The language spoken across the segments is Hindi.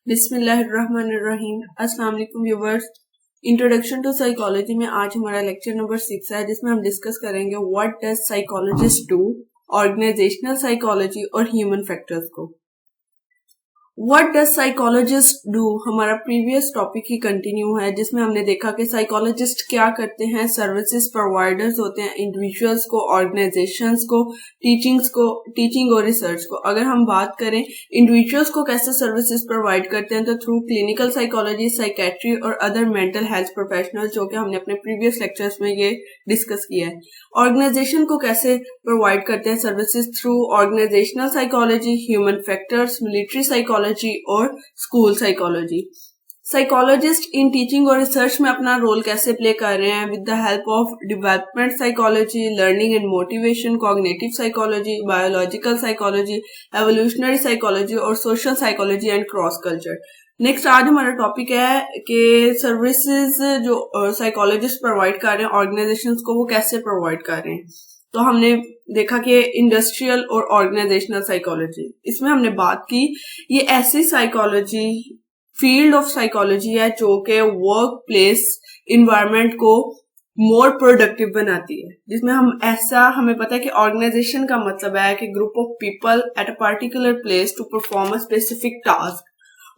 बिस्मिल्लाहिर्रहमानिर्रहीम। अस्सलाम वालेकुम व्यूअर्स। इंट्रोडक्शन टू साइकोलॉजी में आज हमारा लेक्चर नंबर 6 है, जिसमें हम डिस्कस करेंगे what does psychologist do, organisational psychology और ह्यूमन फैक्टर्स को। व्हाट डज साइकोलॉजिस्ट डू हमारा प्रीवियस टॉपिक ही कंटिन्यू है, जिसमें हमने देखा कि साइकोलॉजिस्ट क्या करते हैं। सर्विसेज प्रोवाइडर्स होते हैं इंडिविजुअल्स को, ऑर्गेनाइजेशंस को, टीचिंग और रिसर्च को। अगर हम बात करें इंडिविजुअल्स को कैसे सर्विसेज प्रोवाइड करते हैं, तो थ्रू क्लिनिकल साइकोलॉजी, साइकेट्री और अदर मेंटल हेल्थ प्रोफेशनल, जो कि हमने अपने प्रीवियस लेक्चर्स में ये डिस्कस किया है। ऑर्गेनाइजेशन को कैसे प्रोवाइड करते हैं services, through organisational psychology, human factors, military psychology और school psychology. Psychologist in teaching और रिसर्च में अपना रोल कैसे प्ले कर रहे हैं, with the help of development psychology, learning and motivation, cognitive psychology, biological psychology, evolutionary psychology और social psychology and cross culture. Next आज हमारा टॉपिक है कि सर्विसेज जो साइकोलॉजिस्ट प्रोवाइड कर रहे हैं ऑर्गेनाइजेशंस को, वो कैसे प्रोवाइड कर रहे हैं। तो हमने देखा कि इंडस्ट्रियल और ऑर्गेनाइजेशनल साइकोलॉजी, इसमें हमने बात की ये ऐसी साइकोलॉजी, फील्ड ऑफ साइकोलॉजी है जो कि वर्क प्लेस इन्वायरमेंट को मोर प्रोडक्टिव बनाती है। जिसमें हमें पता है कि ऑर्गेनाइजेशन का मतलब है कि group of people at a particular place to perform a specific task,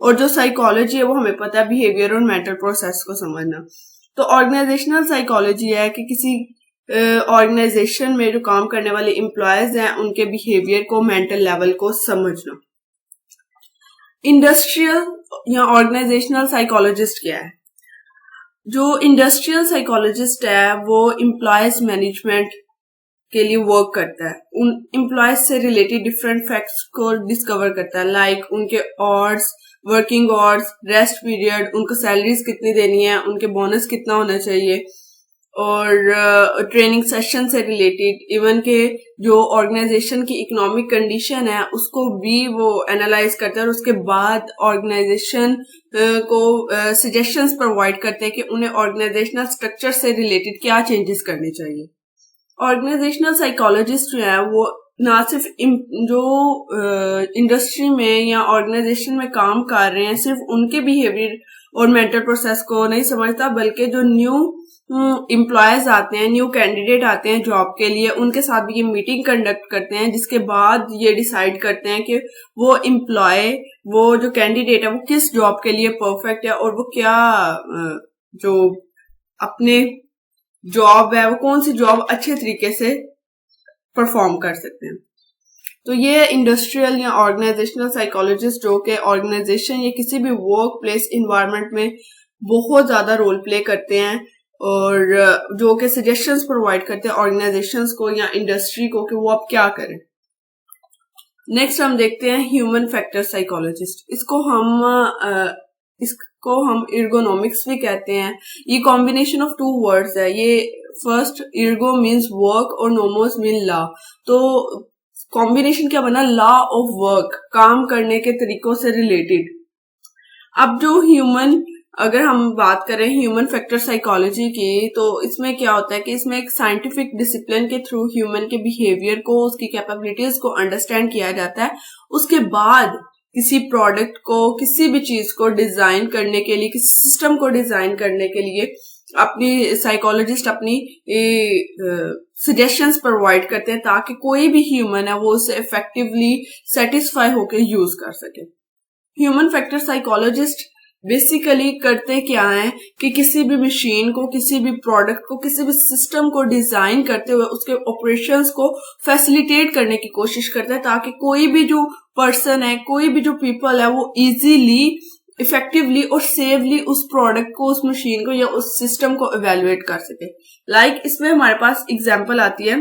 और जो साइकोलॉजी है वो हमें पता है बिहेवियर और मेंटल प्रोसेस को समझना। तो ऑर्गेनाइजेशनल साइकोलॉजी है कि किसी ऑर्गेनाइजेशन में जो काम करने वाले एम्प्लॉयज हैं उनके बिहेवियर को, मेंटल लेवल को समझना। इंडस्ट्रियल या ऑर्गेनाइजेशनल साइकोलॉजिस्ट क्या है? जो इंडस्ट्रियल साइकोलॉजिस्ट है वो एम्प्लॉयज मैनेजमेंट के लिए वर्क करता है, उन एम्प्लॉयज से रिलेटेड डिफरेंट फैक्ट्स को डिस्कवर करता है, लाइक उनके hours, working hours, rest period, उनको सैलरीज कितनी देनी है, उनके बोनस कितना होना चाहिए, और ट्रेनिंग सेशन से रिलेटेड, इवन के जो ऑर्गेनाइजेशन की इकोनॉमिक कंडीशन है उसको भी वो एनालाइज करते हैं, और उसके बाद ऑर्गेनाइजेशन को सजेशंस प्रोवाइड करते हैं कि उन्हें ऑर्गेनाइजेशनल स्ट्रक्चर से रिलेटेड क्या चेंजेस करने चाहिए। ऑर्गेनाइजेशनल साइकोलॉजिस्ट जो है वो ना सिर्फ जो इंडस्ट्री में या ऑर्गेनाइजेशन में काम कर रहे हैं सिर्फ उनके बिहेवियर और मेंटल प्रोसेस को नहीं समझता, बल्कि जो न्यू एम्प्लॉयज आते हैं, न्यू कैंडिडेट आते हैं जॉब के लिए, उनके साथ भी ये मीटिंग कंडक्ट करते हैं, जिसके बाद ये डिसाइड करते हैं कि वो एम्प्लॉय, वो जो कैंडिडेट है वो किस जॉब के लिए परफेक्ट है, और वो क्या जो अपने जॉब है वो कौन सी जॉब अच्छे तरीके से परफॉर्म कर सकते हैं। तो ये इंडस्ट्रियल या ऑर्गेनाइजेशनल साइकोलॉजिस्ट जो कि ऑर्गेनाइजेशन या किसी भी वर्क प्लेस इन्वायरमेंट में बहुत ज्यादा रोल प्ले करते हैं, और जो कि सजेशंस प्रोवाइड करते हैं ऑर्गेनाइजेशंस को या इंडस्ट्री को कि वो अब क्या करें। नेक्स्ट हम देखते हैं ह्यूमन फैक्टर साइकोलॉजिस्ट। इसको हम इर्गोनॉमिक्स भी कहते हैं। ये कॉम्बिनेशन ऑफ टू वर्ड्स है। ये फर्स्ट इर्गो मीन्स वर्क और नोमोस मीन लॉ। तो कॉम्बिनेशन क्या बना? लॉ ऑफ वर्क, काम करने के तरीकों से रिलेटेड। अब जो अगर हम बात करें ह्यूमन फैक्टर साइकोलॉजी की, तो इसमें क्या होता है कि इसमें एक साइंटिफिक डिसिप्लिन के थ्रू ह्यूमन के बिहेवियर को, उसकी कैपेबिलिटीज को अंडरस्टैंड किया जाता है। उसके बाद किसी प्रोडक्ट को, किसी भी चीज को डिजाइन करने के लिए, किसी सिस्टम को डिजाइन करने के लिए अपनी साइकोलॉजिस्ट अपनी सजेशंस प्रोवाइड करते हैं, ताकि कोई भी ह्यूमन है वो उसे इफेक्टिवली सेटिस्फाई होकर यूज कर सके। ह्यूमन फैक्टर साइकोलॉजिस्ट बेसिकली करते क्या है कि किसी भी मशीन को, किसी भी प्रोडक्ट को, किसी भी सिस्टम को डिजाइन करते हुए उसके ऑपरेशंस को फैसिलिटेट करने की कोशिश करता है, ताकि कोई भी जो पर्सन है, कोई भी जो पीपल है, वो इजीली, इफेक्टिवली और सेवली उस प्रोडक्ट को, उस मशीन को या उस सिस्टम को इवेलुएट कर सके। लाइक इसमें हमारे पास एग्जांपल आती है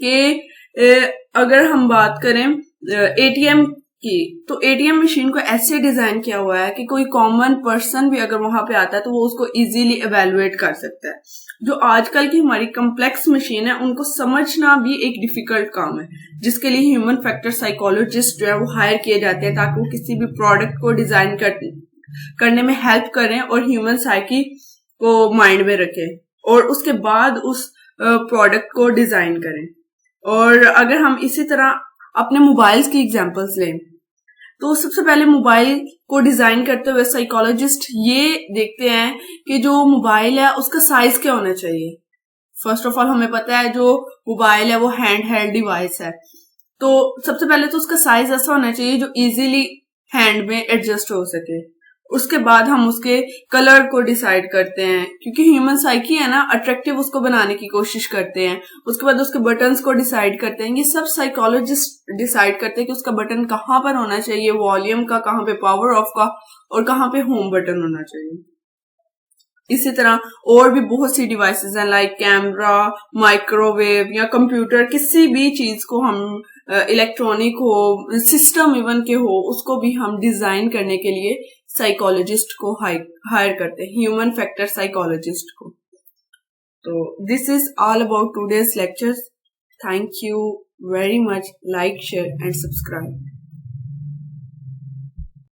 कि अगर हम बात करें एटीएम की, तो एटीएम मशीन को ऐसे डिजाइन किया हुआ है कि कोई कॉमन पर्सन भी अगर वहां पे आता है तो वो उसको इजीली इवेलुएट कर सकता है। जो आजकल की हमारी कॉम्प्लेक्स मशीन है उनको समझना भी एक डिफिकल्ट काम है, जिसके लिए ह्यूमन फैक्टर साइकोलॉजिस्ट जो है वो हायर किए जाते हैं, ताकि वो किसी भी प्रोडक्ट को डिजाइन करने में हेल्प करें और ह्यूमन साइकी को माइंड में रखें, और उसके बाद उस प्रोडक्ट को डिजाइन करें। और अगर हम इसी तरह अपने मोबाइल्स की एग्जांपल्स लें, तो सबसे पहले मोबाइल को डिजाइन करते हुए साइकोलॉजिस्ट ये देखते हैं कि जो मोबाइल है उसका साइज क्या होना चाहिए। फर्स्ट ऑफ ऑल हमें पता है जो मोबाइल है वो हैंड हेल्ड डिवाइस है, तो सबसे पहले तो उसका साइज ऐसा होना चाहिए जो इजीली हैंड में एडजस्ट हो सके। उसके बाद हम उसके कलर को डिसाइड करते हैं, क्योंकि ह्यूमन साइकी है ना, अट्रैक्टिव उसको बनाने की कोशिश करते हैं। उसके बाद उसके बटन्स को डिसाइड करते हैं। ये सब साइकोलॉजिस्ट डिसाइड करते हैं कि उसका बटन कहाँ पर होना चाहिए, वॉल्यूम का, कहाँ पे पावर ऑफ का, और कहाँ पे होम बटन होना चाहिए। इसी तरह और भी बहुत सी डिवाइसेस हैं, लाइक कैमरा, माइक्रोवेव या कंप्यूटर। किसी भी चीज को हम इलेक्ट्रॉनिक हो, सिस्टम इवन के हो, उसको भी हम डिजाइन करने के लिए साइकोलॉजिस्ट को हायर करते हैं, ह्यूमन फैक्टर साइकोलॉजिस्ट को। तो this is all about today's lectures. Thank you very much. Like, share and subscribe.